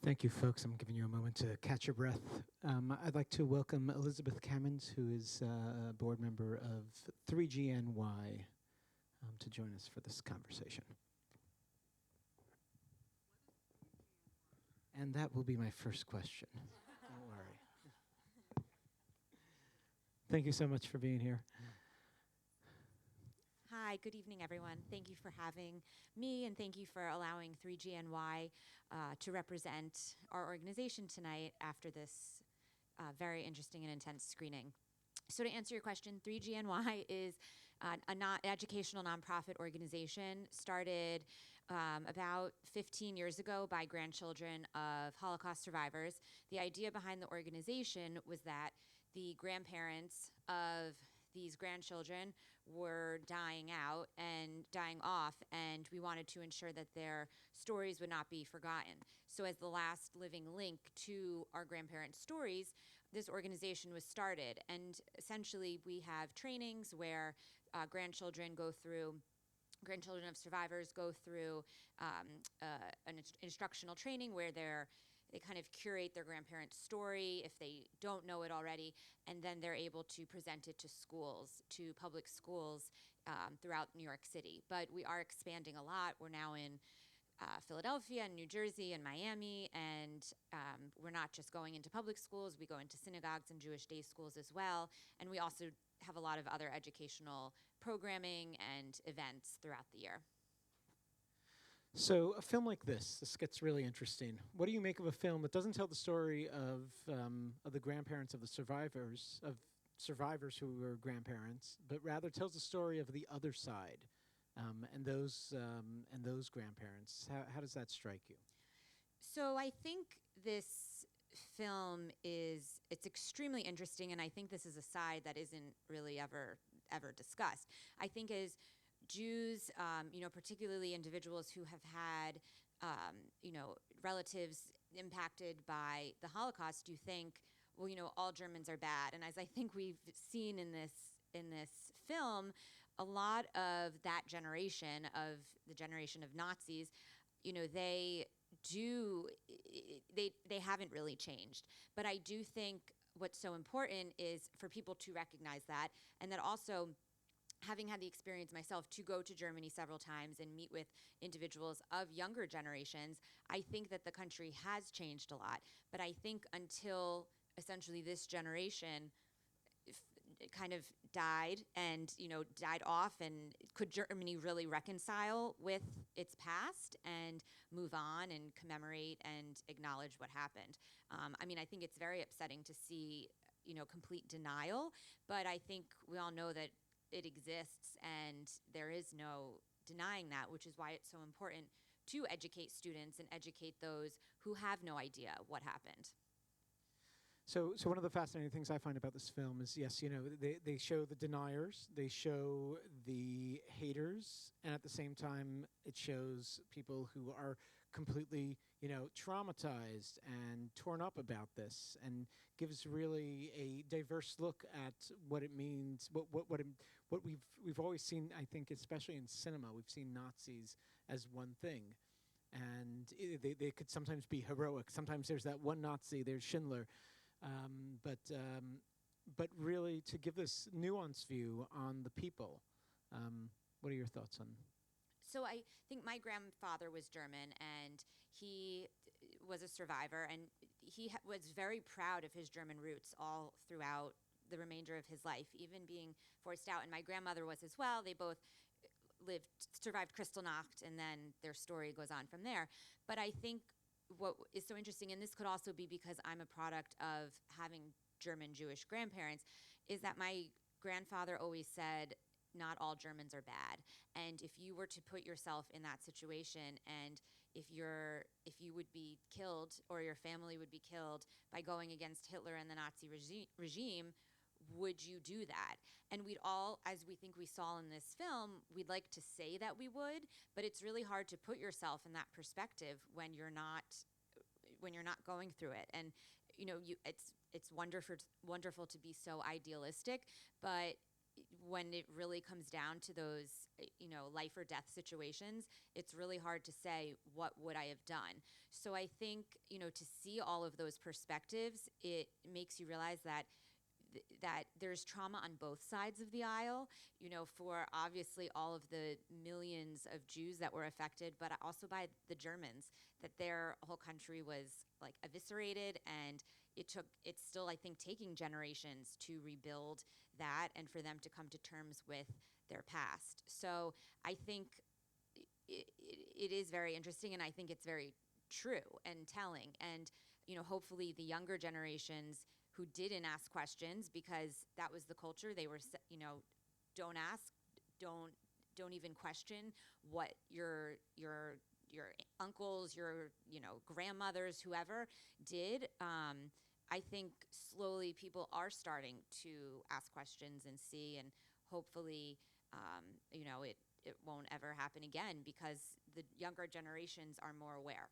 Thank you, folks. I'm giving you a moment to catch your breath. I'd like to welcome Elizabeth Cammons, who is a board member of 3GNY, to join us for this conversation. And that will be my first question. Don't worry. Thank you so much for being here. Hi, good evening, everyone. Thank you for having me, and thank you for allowing 3GNY to represent our organization tonight after this very interesting and intense screening. So to answer your question, 3GNY is an educational nonprofit organization started about 15 years ago by grandchildren of Holocaust survivors. The idea behind the organization was that the grandparents of these grandchildren were dying out and dying off, and we wanted to ensure that their stories would not be forgotten. So as the last living link to our grandparents' stories, this organization was started. And essentially, we have trainings where grandchildren of survivors go through an instructional training where they kind of curate their grandparents' story if they don't know it already, and then they're able to present it to schools, to public schools throughout New York City. But we are expanding a lot. We're now in Philadelphia and New Jersey and Miami, and we're not just going into public schools, we go into synagogues and Jewish day schools as well, and we also have a lot of other educational programming and events throughout the year. So a film like this gets really interesting. What do you make of a film that doesn't tell the story of the grandparents of the survivors who were grandparents, but rather tells the story of the other side and those grandparents? How does that strike you? So I think this film it's extremely interesting, and I think this is a side that isn't really ever discussed. I think as Jews, particularly individuals who have had, relatives impacted by the Holocaust, you think, well, all Germans are bad. And as I think we've seen in this film, a lot of that generation, of the generation of Nazis, they haven't really changed. But I do think what's so important is for people to recognize that, and that also, having had the experience myself to go to Germany several times and meet with individuals of younger generations, I think that the country has changed a lot. But I think until essentially this generation kind of died off, and could Germany really reconcile with its past and move on and commemorate and acknowledge what happened? I think it's very upsetting to see, complete denial, but I think we all know that it exists, and there is no denying that, which is why it's so important to educate students and educate those who have no idea what happened. So one of the fascinating things I find about this film is, yes, they show the deniers, they show the haters, and at the same time, it shows people who are completely, traumatized and torn up about this, and gives really a diverse look at what it means, what we've always seen. I think, especially in cinema, we've seen Nazis as one thing. And they could sometimes be heroic. Sometimes there's that one Nazi, there's Schindler. But really, to give this nuanced view on the people, what are your thoughts on? So I think my grandfather was German, and he was a survivor, and he was very proud of his German roots all throughout the remainder of his life, even being forced out. And my grandmother was as well. They both survived Kristallnacht, and then their story goes on from there. But I think what is so interesting, and this could also be because I'm a product of having German Jewish grandparents, is that my grandfather always said, not all Germans are bad. And if you were to put yourself in that situation, and if you would be killed, or your family would be killed by going against Hitler and the Nazi regime, would you do that? And we'd all, as we think we saw in this film, we'd like to say that we would, but it's really hard to put yourself in that perspective when you're not going through it. And it's wonderful to be so idealistic, but when it really comes down to those, life or death situations, it's really hard to say what would I have done. So I think, to see all of those perspectives, it makes you realize that that there's trauma on both sides of the aisle, for obviously all of the millions of Jews that were affected, but also by the Germans, that their whole country was like eviscerated, and it's still, I think, taking generations to rebuild that and for them to come to terms with their past. So I think it is very interesting, and I think it's very true and telling. And, hopefully the younger generations who didn't ask questions because that was the culture, they were, don't ask, don't even question what your uncles, your grandmothers, whoever did. I think slowly people are starting to ask questions and see, and hopefully, it won't ever happen again because the younger generations are more aware.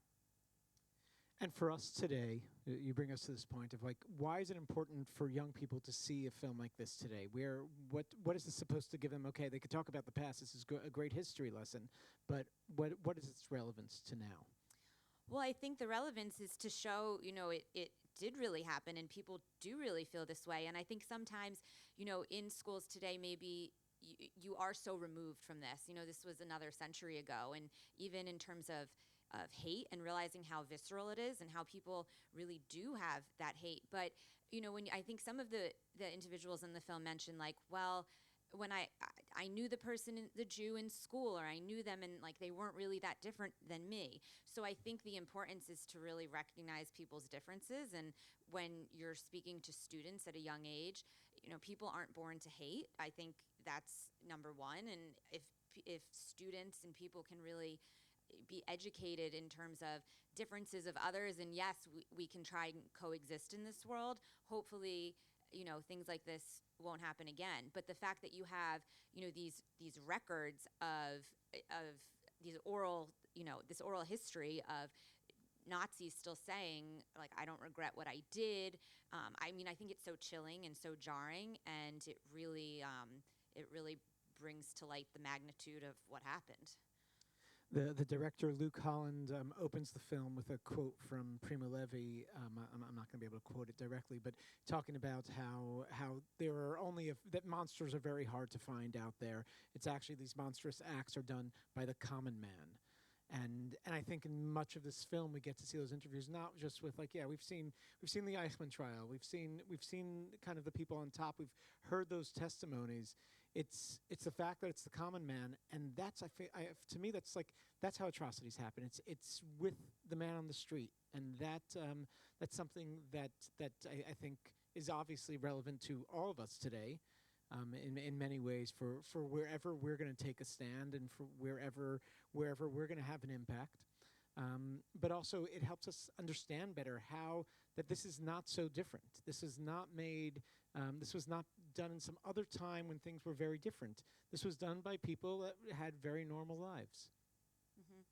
And for us today, you bring us to this point of like, why is it important for young people to see a film like this today? What is this supposed to give them? Okay, they could talk about the past. This is a great history lesson, but what is its relevance to now? Well, I think the relevance is to show, it did really happen, and people do really feel this way. And I think sometimes, in schools today, maybe you are so removed from this. This was another century ago, and even in terms of hate and realizing how visceral it is and how people really do have that hate. But, when I think some of the individuals in the film mentioned, like, well, when I knew the person, the Jew in school, or I knew them and like they weren't really that different than me. So I think the importance is to really recognize people's differences. And when you're speaking to students at a young age, people aren't born to hate. I think that's number one. And if students and people can really be educated in terms of differences of others, and yes, we can try and coexist in this world, hopefully, things like this won't happen again. But the fact that you have, these records of these oral, this oral history of Nazis still saying, like, I don't regret what I did. I think it's so chilling and so jarring, and it really brings to light the magnitude of what happened. The director, Luke Holland, opens the film with a quote from Primo Levi. I'm not going to be able to quote it directly, but talking about how there are that monsters are very hard to find out there. It's actually these monstrous acts are done by the common man. And I think in much of this film we get to see those interviews, not just with like, yeah, we've seen the Eichmann trial, we've seen kind of the people on top, we've heard those testimonies. It's the fact that it's the common man, and that's to me that's how atrocities happen. It's with the man on the street, and that's something that I think is obviously relevant to all of us today, in many ways for wherever we're going to take a stand and for wherever we're going to have an impact. But also it helps us understand better how that this is not so different. This is not made. This was not done in some other time when things were very different. This was done by people that had very normal lives. Mm-hmm.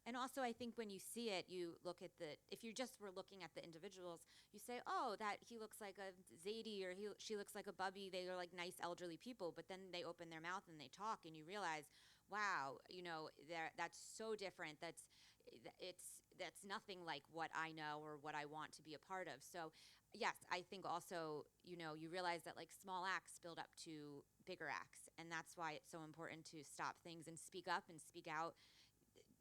And also, I think when you see it, you look at if you just were looking at the individuals, you say, oh, that he looks like a Zadie or she looks like a Bubby. They are like nice elderly people, but then they open their mouth and they talk, and you realize, wow, that's so different. That's nothing like what I know or what I want to be a part of. So yes, I think also, you realize that like small acts build up to bigger acts. And that's why it's so important to stop things and speak up and speak out.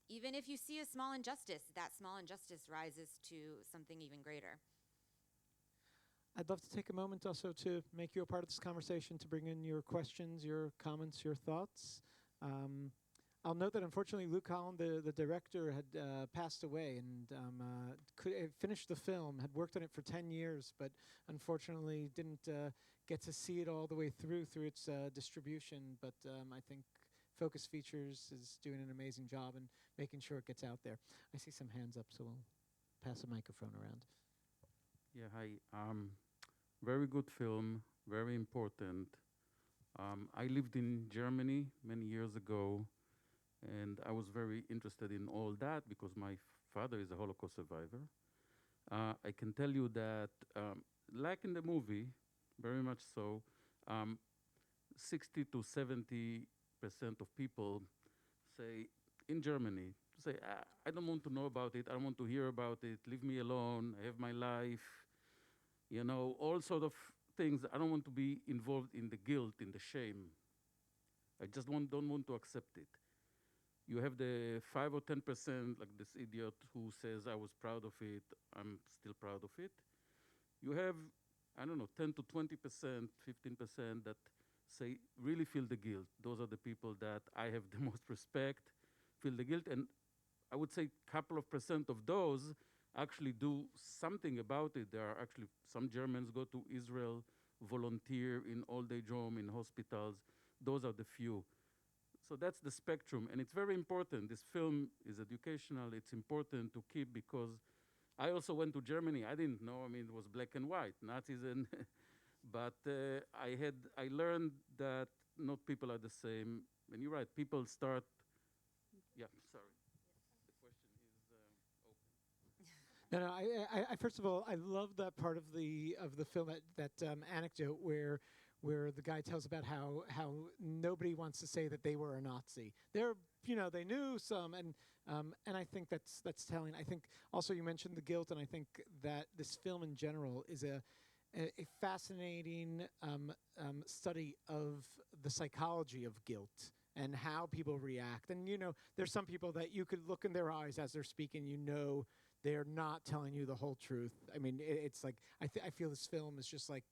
Even if you see a small injustice, that small injustice rises to something even greater. I'd love to take a moment also to make you a part of this conversation, to bring in your questions, your comments, your thoughts. I'll note that unfortunately Luke Holland, the director, had passed away and finished the film, had worked on it for 10 years, but unfortunately didn't get to see it all the way through its distribution. But I think Focus Features is doing an amazing job in making sure it gets out there. I see some hands up, so we'll pass a microphone around. Yeah, hi. Very good film, very important. I lived in Germany many years ago, and I was very interested in all that because my father is a Holocaust survivor. I can tell you that, like in the movie, very much so, 60 to 70% of people say in Germany, say, I don't want to know about it. I don't want to hear about it. Leave me alone. I have my life. You know, all sort of things. I don't want to be involved in the guilt, in the shame. I just don't want to accept it. You have the 5 or 10%, like this idiot who says, I was proud of it, I'm still proud of it. You have, I don't know, 10 to 20%, 15% that say, really feel the guilt. Those are the people that I have the most respect, feel the guilt. And I would say a couple of percent of those actually do something about it. There are actually some Germans go to Israel, volunteer in old age home, in hospitals. Those are the few. So that's the spectrum, and it's very important. This film is educational. It's important to keep because I also went to Germany. I didn't know. I mean, it was black and white, Nazis, and but I learned that not people are the same. And you're right. People start. Yeah, sorry. The question is open. No, I first of all, I love that part of the film, that anecdote where the guy tells about how nobody wants to say that they were a Nazi. They knew some, and I think that's telling. I think also you mentioned the guilt, and I think that this film in general is a fascinating study of the psychology of guilt and how people react. And there's some people that you could look in their eyes as they're speaking. They're not telling you the whole truth. I mean, it's like I feel this film is just like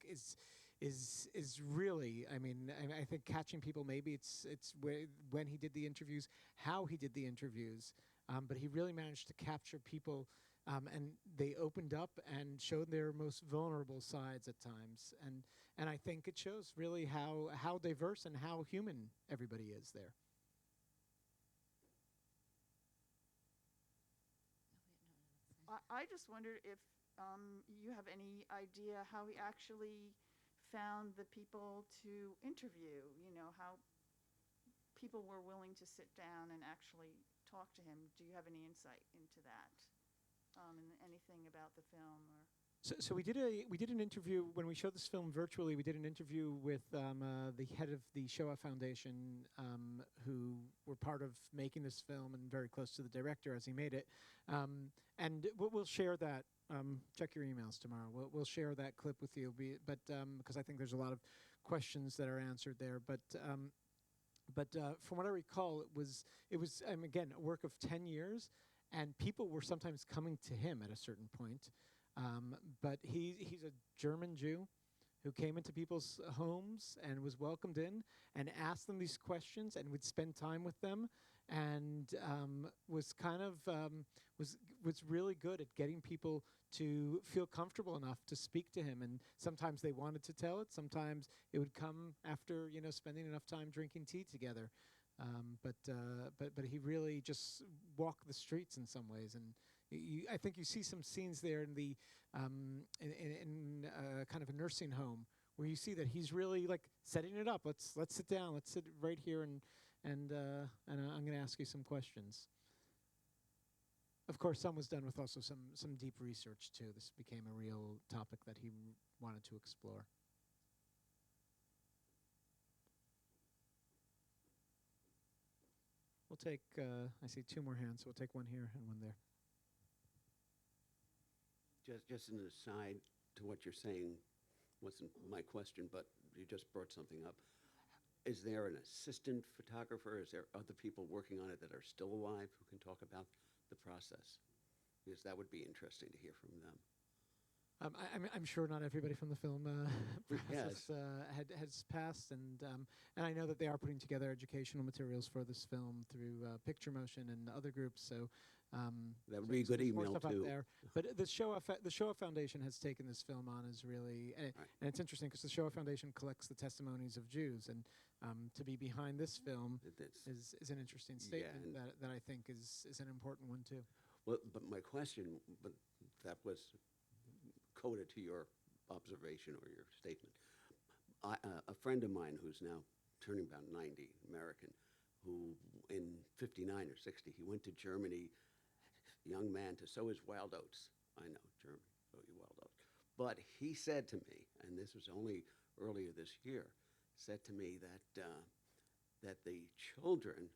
is really, I think catching people, maybe it's when he did the interviews, how he did the interviews, but he really managed to capture people, and they opened up and showed their most vulnerable sides at times, and I think it shows really how diverse and how human everybody is there. I just wondered if you have any idea how he actually found the people to interview, how people were willing to sit down and actually talk to him. Do you have any insight into that? And anything about the film? So we did an interview when we showed this film virtually. We did an interview with the head of the Shoah Foundation, who were part of making this film and very close to the director as he made it. And we'll share that. Check your emails tomorrow. We'll share that clip with you. Because I think there's a lot of questions that are answered there. But from what I recall, it was again a work of 10 years, and people were sometimes coming to him at a certain point. But he's a German Jew who came into people's homes and was welcomed in and asked them these questions and would spend time with them, and was kind of was really good at getting people to feel comfortable enough to speak to him. And sometimes they wanted to tell it. Sometimes it would come after spending enough time drinking tea together. But he really just walked the streets in some ways, and I think you see some scenes there in the in kind of a nursing home where you see that he's really like setting it up. Let's sit down. Let's sit right here, and I'm going to ask you some questions. Of course, some was done with also some deep research too. This became a real topic that he wanted to explore. We'll take, I see two more hands, so we'll take one here and one there. Just an aside to what you're saying, wasn't my question, but you just brought something up. Is there an assistant photographer? Is there other people working on it that are still alive who can talk about the process? Because that would be interesting to hear from them. I'm sure not everybody from the film process has passed, and I know that they are putting together educational materials for this film through Picture Motion and other groups. So that would be a good email too. But the Shoah Foundation has taken this film on as really, and it's interesting because the Shoah Foundation collects the testimonies of Jews, and to be behind this film is an interesting statement that I think is an important one too. Well, but my question, but that was coded to your observation or your statement. A friend of mine who's now turning about 90, American, who in 59 or 60, he went to Germany, young man, to sow his wild oats. I know, Germany, sow your wild oats. But he said to me, and this was only earlier this year, said to me that the children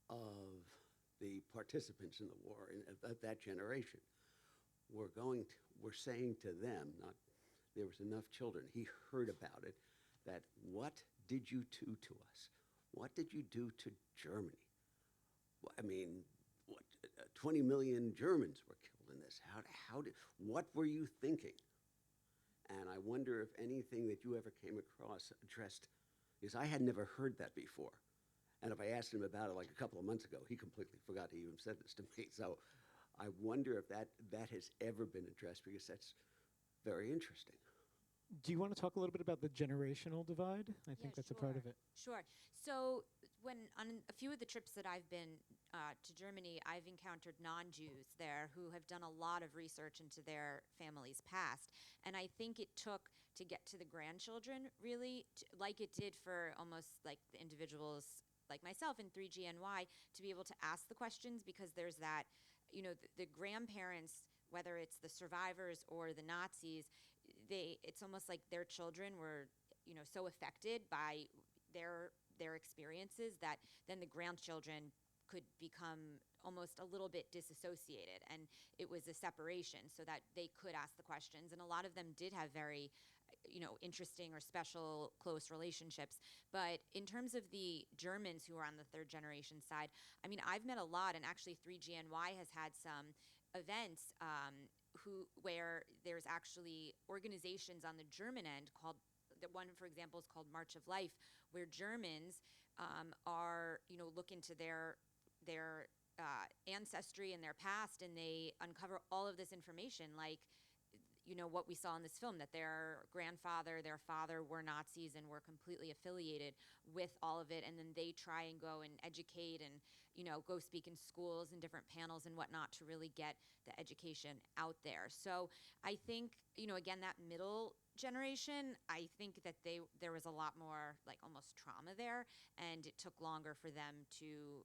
of the participants in the war, of that generation, were saying to them, not there was enough children, he heard about it, that what did you do to us? What did you do to Germany? I mean, what, 20 million Germans were killed in this. What were you thinking? And I wonder if anything that you ever came across addressed, because I had never heard that before. And if I asked him about it like a couple of months ago, he completely forgot he even said this to me. So I wonder if that has ever been addressed, because that's very interesting. Do you want to talk a little bit about the generational divide? I think Yeah, that's a part of it. Sure. So when on a few of the trips that I've been to Germany, I've encountered non-Jews there who have done a lot of research into their family's past. And I think it took to get to the grandchildren, really, like it did for almost like the individuals like myself in 3GNY, to be able to ask the questions, because there's that, the grandparents, whether it's the survivors or the Nazis, it's almost like their children were, so affected by their experiences that then the grandchildren could become almost a little bit disassociated, and it was a separation so that they could ask the questions. And a lot of them did have very interesting or special close relationships. But in terms of the Germans who are on the third generation side, I mean, I've met a lot, and actually 3GNY has had some events where there's actually organizations on the German end called, the one, for example, is called March of Life, where Germans are, look into their ancestry and their past, and they uncover all of this information, like, what we saw in this film, that their grandfather, their father were Nazis and were completely affiliated with all of it. And then they try and go and educate and, go speak in schools and different panels and whatnot to really get the education out there. So I think, again, that middle generation, I think that there was a lot more like almost trauma there, and it took longer for them to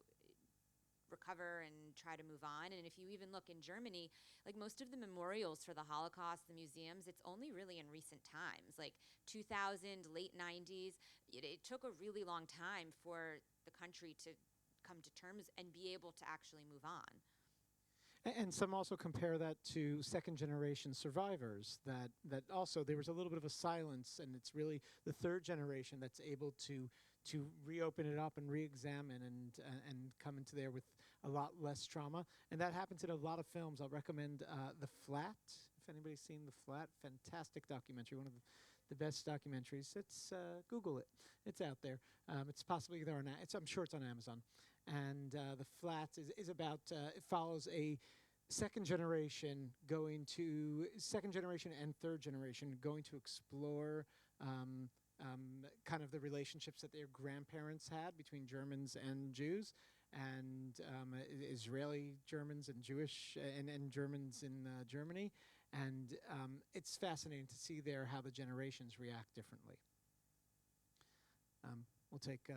recover and try to move on. And if you even look in Germany, like most of the memorials for the Holocaust, the museums, it's only really in recent times, like 2000, late 90s. It took a really long time for the country to come to terms and be able to actually move on. And some also compare that to second generation survivors, that also there was a little bit of a silence, and it's really the third generation that's able to reopen it up and re-examine and come into there with a lot less trauma. And that happens in a lot of films. I'll recommend The Flat, if anybody's seen The Flat. Fantastic documentary, one of the best documentaries. It's Google it. It's out there. It's possibly there I'm sure it's on Amazon. And The Flat is about, it follows a second generation and third generation going to explore kind of the relationships that their grandparents had between Germans and Jews, and Israeli Germans and Jewish and Germans in Germany. And it's fascinating to see there how the generations react differently. We'll take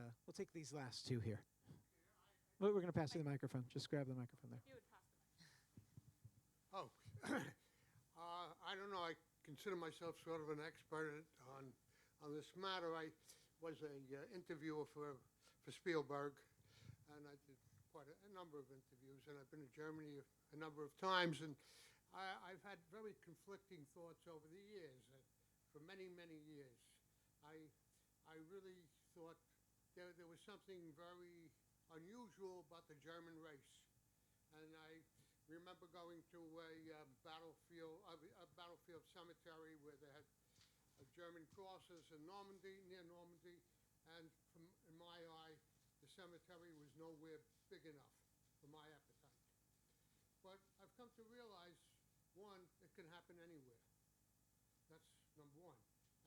these last two here. We're going to pass you the microphone. Just grab the microphone there. Oh, I don't know. I consider myself sort of an expert on this matter. I was an interviewer for Spielberg, and I did quite a number of interviews, and I've been to Germany a number of times, and I've had very conflicting thoughts over the years. For many, many years, I really thought there was something very unusual about the German race, and I remember going to a battlefield cemetery where they had German crosses in Normandy, near Normandy, and in my eye, the cemetery was nowhere big enough for my appetite. But I've come to realize, one, it can happen anywhere. That's number one.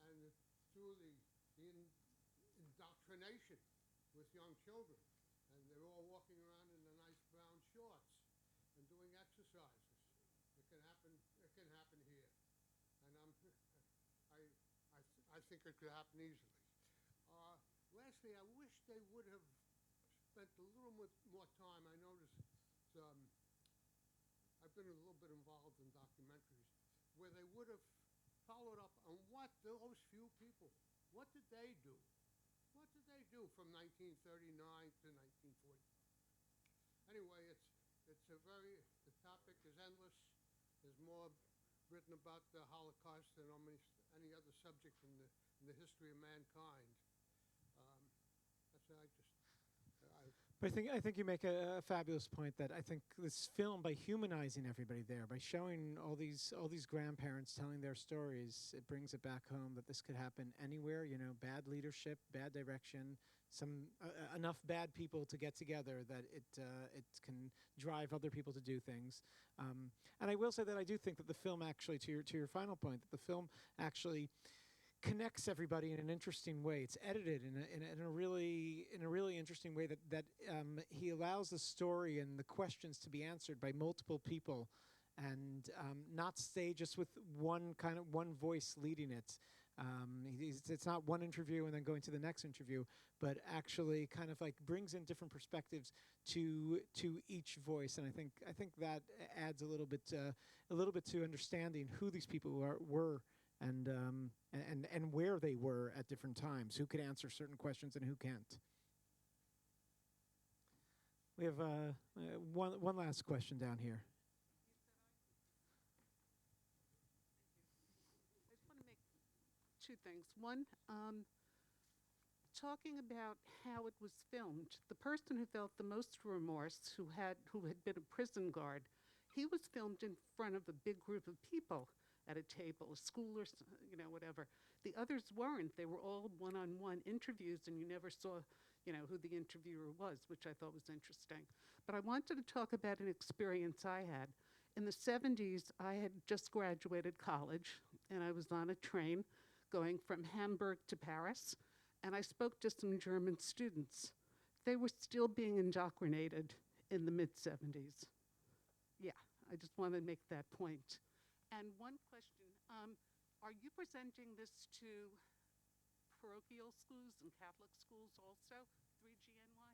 And through the indoctrination with young children, and they're all walking around in the nice brown shorts and doing exercises. It can happen here. And I think it could happen easily. Lastly, I wish they would have spent a little more time. I noticed I've been a little bit involved in documentaries where they would have followed up on what those few people, what did they do did they do from 1939 to 1945? Anyway, the topic is endless. There's more written about the Holocaust than almost any other subject in the history of mankind. That's what But I think you make a fabulous point that I think this film, by humanizing everybody there, by showing all these grandparents telling their stories, it brings it back home that this could happen anywhere. You know, bad leadership, bad direction, enough bad people to get together that it can drive other people to do things. And I will say that I do think that the film actually, to your final point, that the film actually connects everybody in an interesting way. It's edited in a really interesting way that he allows the story and the questions to be answered by multiple people, and not stay just with one voice leading it. It's not one interview and then going to the next interview, but actually kind of like brings in different perspectives to each voice, and I think that adds a little bit to understanding who these people were. And where they were at different times, who could answer certain questions and who can't. We have one last question down here. I just want to make two things. One, talking about how it was filmed, the person who felt the most remorse, who had been a prison guard, he was filmed in front of a big group of people at a table, a school or whatever. The others weren't. They were all one-on-one interviews, and you never saw, who the interviewer was, which I thought was interesting. But I wanted to talk about an experience I had. In the 70s, I had just graduated college, and I was on a train going from Hamburg to Paris, and I spoke to some German students. They were still being indoctrinated in the mid-70s. Yeah, I just want to make that point. And one question, are you presenting this to parochial schools and Catholic schools also, 3GNY?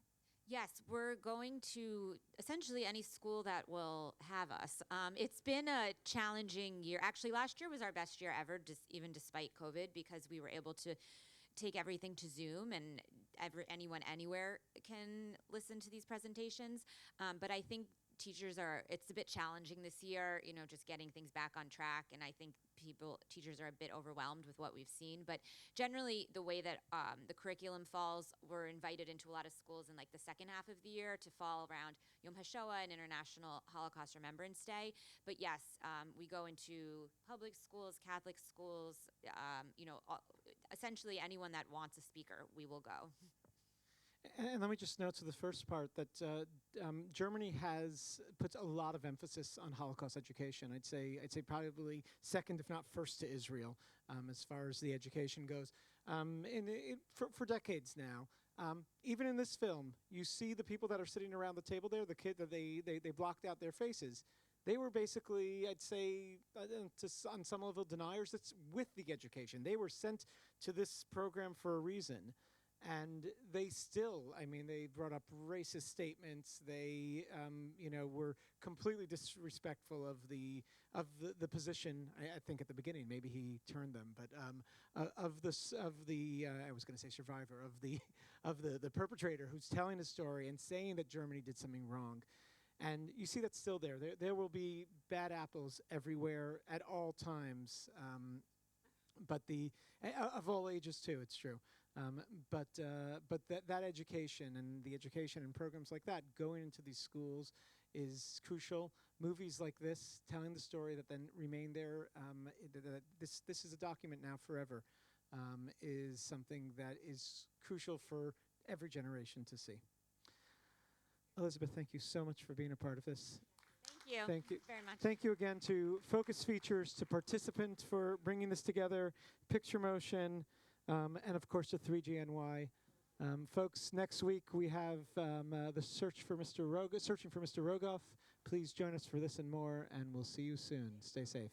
Yes, we're going to essentially any school that will have us. It's been a challenging year. Actually, last year was our best year ever, even despite COVID, because we were able to take everything to Zoom, and anyone anywhere can listen to these presentations. But I think it's a bit challenging this year, just getting things back on track. And I think teachers are a bit overwhelmed with what we've seen. But generally, the way that the curriculum falls, we're invited into a lot of schools in like the second half of the year to fall around Yom HaShoah and International Holocaust Remembrance Day. But yes, we go into public schools, Catholic schools, essentially anyone that wants a speaker, we will go. And let me just note to the first part that Germany puts a lot of emphasis on Holocaust education. I'd say probably second, if not first, to Israel as far as the education goes. For decades now, even in this film, you see the people that are sitting around the table there. The kid that they blocked out their faces. They were basically, I'd say, on some level, deniers. That's with the education. They were sent to this program for a reason. And they still, they brought up racist statements. They, were completely disrespectful of the position. I think at the beginning, maybe he turned them, but I was going to say survivor of the perpetrator who's telling a story and saying that Germany did something wrong. And you see that's still there. There will be bad apples everywhere at all times, but of all ages too. It's true. But that education and the education and programs like that going into these schools is crucial. Movies like this, telling the story that then remain there, this is a document now forever, is something that is crucial for every generation to see. Elizabeth, thank you so much for being a part of this. Thank you. Thank you very much. Thank you again to Focus Features, to Participant for bringing this together, Picture Motion, and of course to 3GNY. Folks, next week we have the Searching for Mr. Rogoff. Please join us for this and more, and we'll see you soon. Stay safe.